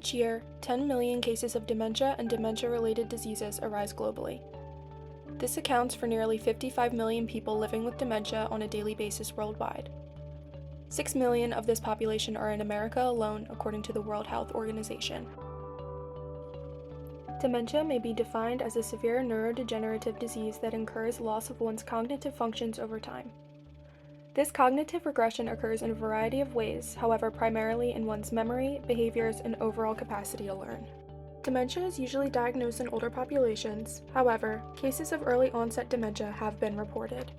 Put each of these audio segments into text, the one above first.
Each year, 10 million cases of dementia and dementia-related diseases arise globally. This accounts for nearly 55 million people living with dementia on a daily basis worldwide. 6 million of this population are in America alone, according to the World Health Organization. Dementia may be defined as a severe neurodegenerative disease that incurs loss of one's cognitive functions over time. This cognitive regression occurs in a variety of ways, however, primarily in one's memory, behaviors, and overall capacity to learn. Dementia is usually diagnosed in older populations. However, cases of early onset dementia have been reported.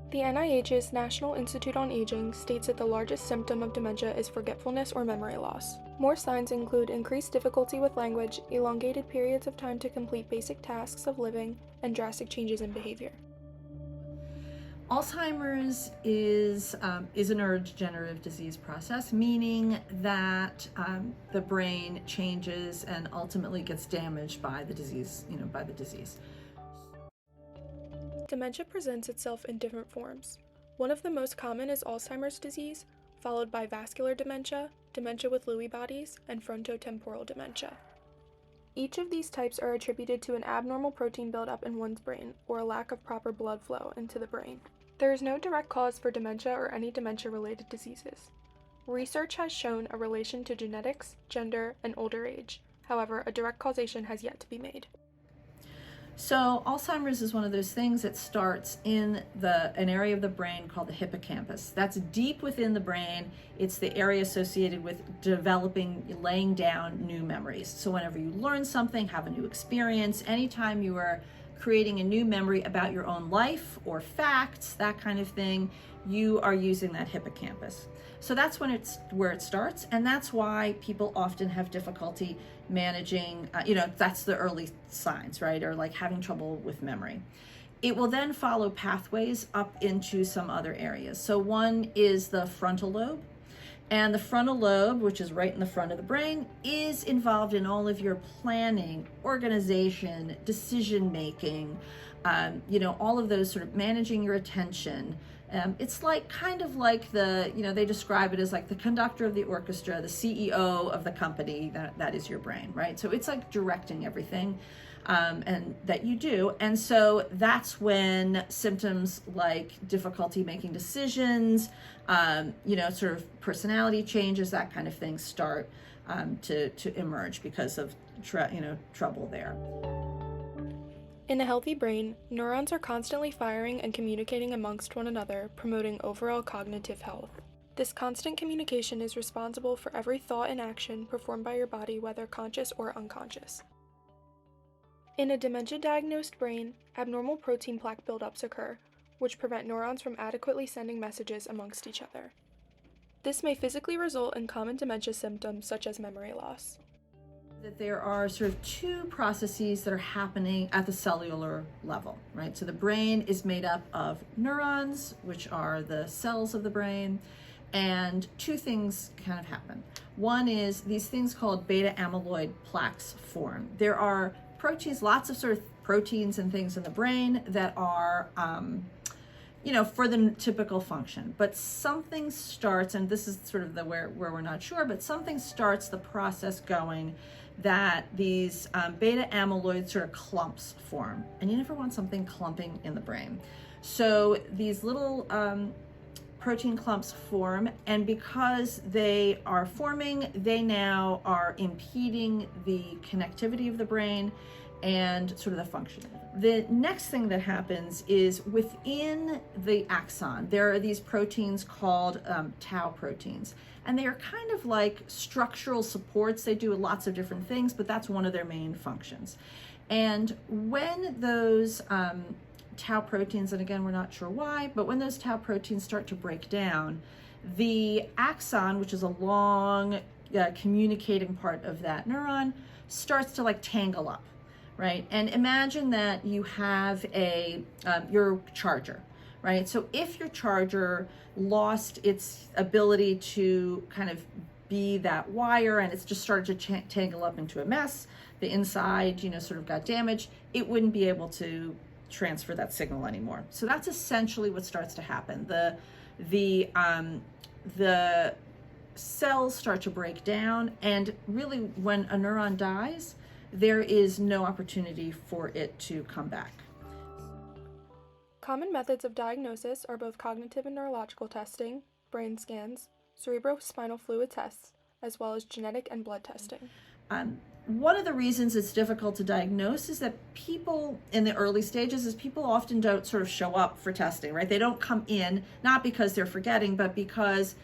The NIH's National Institute on Aging states that the largest symptom of dementia is forgetfulness or memory loss. More signs include increased difficulty with language, elongated periods of time to complete basic tasks of living, and drastic changes in behavior. Alzheimer's is a neurodegenerative disease process, meaning that the brain changes and ultimately gets damaged by the disease, Dementia presents itself in different forms. One of the most common is Alzheimer's disease, followed by vascular dementia, dementia with Lewy bodies, and frontotemporal dementia. Each of these types are attributed to an abnormal protein buildup in one's brain or a lack of proper blood flow into the brain. There is no direct cause for dementia or any dementia-related diseases. Research has shown a relation to genetics, gender, and older age. However, a direct causation has yet to be made. So Alzheimer's is one of those things that starts in an area of the brain called the hippocampus. That's deep within the brain. It's the area associated with laying down new memories. So whenever you learn something, have a new experience, anytime you are creating a new memory about your own life or facts, that kind of thing, you are using that hippocampus. So that's where it starts, and that's why people often have difficulty managing, that's the early signs, right? Or like having trouble with memory. It will then follow pathways up into some other areas. So one is the frontal lobe. And the frontal lobe, which is right in the front of the brain, is involved in all of your planning, organization, decision-making, all of those sort of managing your attention. It's like kind of like they describe it as like the conductor of the orchestra, the CEO of the company, that is your brain, right? So it's like directing everything and that you do. And so that's when symptoms like difficulty making decisions, sort of personality changes, that kind of thing start to emerge because of trouble there. In a healthy brain, neurons are constantly firing and communicating amongst one another, promoting overall cognitive health. This constant communication is responsible for every thought and action performed by your body, whether conscious or unconscious. In a dementia-diagnosed brain, abnormal protein plaque buildups occur, which prevent neurons from adequately sending messages amongst each other. This may physically result in common dementia symptoms such as memory loss. That there are sort of two processes that are happening at the cellular level, right? So the brain is made up of neurons, which are the cells of the brain, and two things kind of happen. One is these things called beta amyloid plaques form. There are proteins, lots of sort of proteins and things in the brain that are for the typical function, but something starts, and this is sort of where we're not sure, but something starts the process going that these beta amyloid sort of clumps form, and you never want something clumping in the brain. So these little protein clumps form, and because they are forming, they now are impeding the connectivity of the brain and sort of the function. The next thing that happens is within the axon, there are these proteins called tau proteins, and they are kind of like structural supports. They do lots of different things, but that's one of their main functions. And when those tau proteins, and again, we're not sure why, but when those tau proteins start to break down, the axon, which is a long communicating part of that neuron, starts to like tangle up. Right? And imagine that you have your charger, right? So if your charger lost its ability to kind of be that wire and it's just started to tangle up into a mess, the inside, sort of got damaged, it wouldn't be able to transfer that signal anymore. So that's essentially what starts to happen. The cells start to break down, and really when a neuron dies, there is no opportunity for it to come back. Common methods of diagnosis are both cognitive and neurological testing, brain scans, cerebrospinal fluid tests, as well as genetic and blood testing. One of the reasons it's difficult to diagnose is that people in the early stages is people often don't sort of show up for testing, right? They don't come in, not because they're forgetting, but because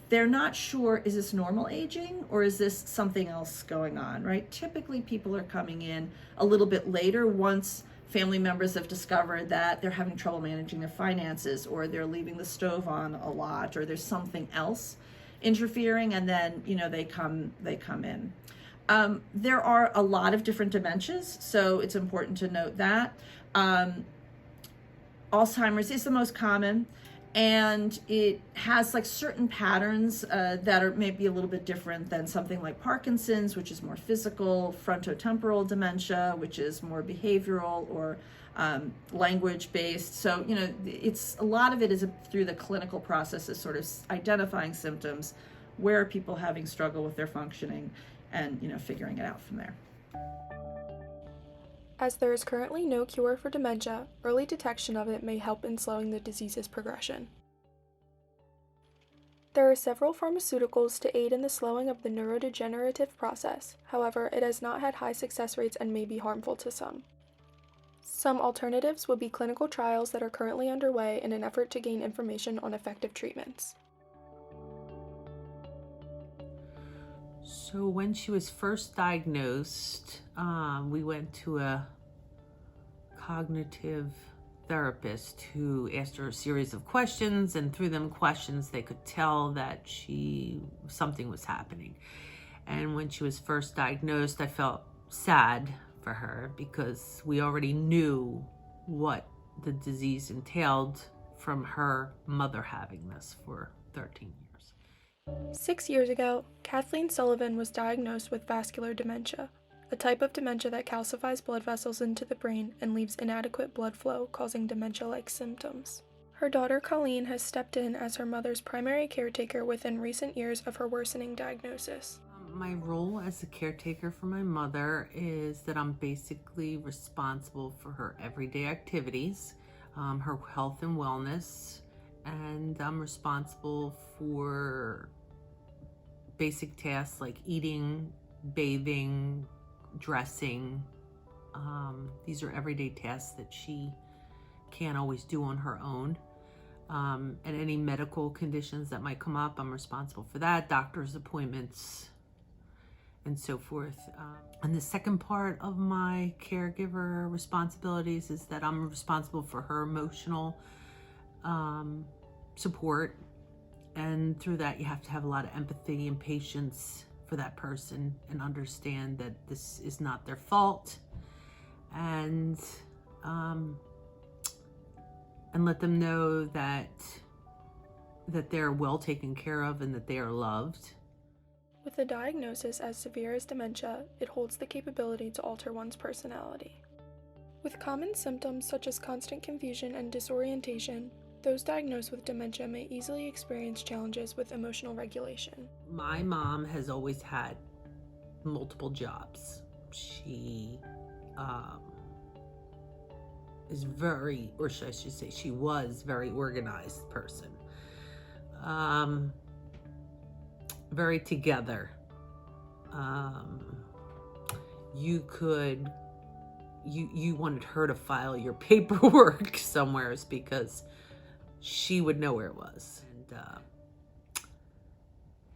they're not sure, is this normal aging or is this something else going on, right? Typically people are coming in a little bit later once family members have discovered that they're having trouble managing their finances, or they're leaving the stove on a lot, or there's something else interfering, and then they come in. There are a lot of different dementias, so it's important to note that. Alzheimer's is the most common, and it has like certain patterns that are maybe a little bit different than something like Parkinson's, which is more physical, frontotemporal dementia, which is more behavioral or language based. So, it's a lot of it is through the clinical processes, sort of identifying symptoms, where are people having struggle with their functioning, and figuring it out from there. As there is currently no cure for dementia, early detection of it may help in slowing the disease's progression. There are several pharmaceuticals to aid in the slowing of the neurodegenerative process. However, it has not had high success rates and may be harmful to some. Some alternatives would be clinical trials that are currently underway in an effort to gain information on effective treatments. So when she was first diagnosed, we went to a cognitive therapist who asked her a series of questions, and through them questions they could tell that something was happening. And when she was first diagnosed, I felt sad for her because we already knew what the disease entailed from her mother having this for 13 years. 6 years ago, Kathleen Sullivan was diagnosed with vascular dementia, a type of dementia that calcifies blood vessels into the brain and leaves inadequate blood flow, causing dementia-like symptoms. Her daughter Colleen has stepped in as her mother's primary caretaker within recent years of her worsening diagnosis. My role as a caretaker for my mother is that I'm basically responsible for her everyday activities, her health and wellness, and I'm responsible for basic tasks like eating, bathing, dressing. These are everyday tasks that she can't always do on her own. And any medical conditions that might come up, I'm responsible for that, doctor's appointments, and so forth. And the second part of my caregiver responsibilities is that I'm responsible for her emotional support. And through that, you have to have a lot of empathy and patience for that person and understand that this is not their fault, and let them know that they're well taken care of and that they are loved. With a diagnosis as severe as dementia, it holds the capability to alter one's personality. With common symptoms such as constant confusion and disorientation, those diagnosed with dementia may easily experience challenges with emotional regulation. My mom has always had multiple jobs. She is very, or I should say she was very organized person. Very together. You wanted her to file your paperwork somewhere because she would know where it was. And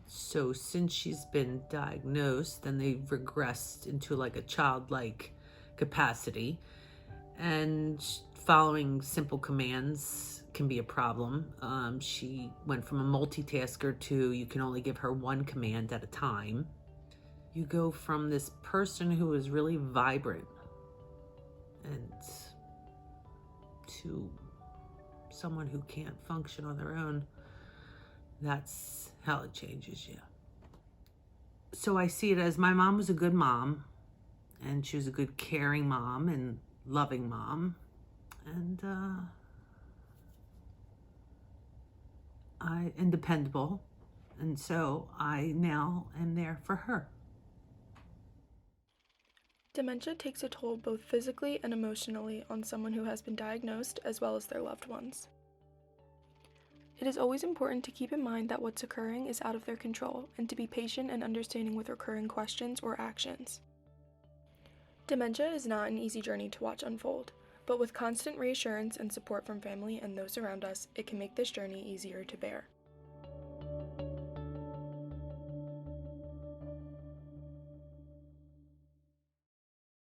so since she's been diagnosed, then they've regressed into like a childlike capacity, and following simple commands can be a problem. She went from a multitasker to you can only give her one command at a time. You go from this person who is really vibrant and to someone who can't function on their own. That's how it changes you. So I see it as my mom was a good mom, and she was a good caring mom and loving mom, and dependable, And so I now am there for her. Dementia takes a toll both physically and emotionally on someone who has been diagnosed as well as their loved ones. It is always important to keep in mind that what's occurring is out of their control and to be patient and understanding with recurring questions or actions. Dementia is not an easy journey to watch unfold, but with constant reassurance and support from family and those around us, it can make this journey easier to bear.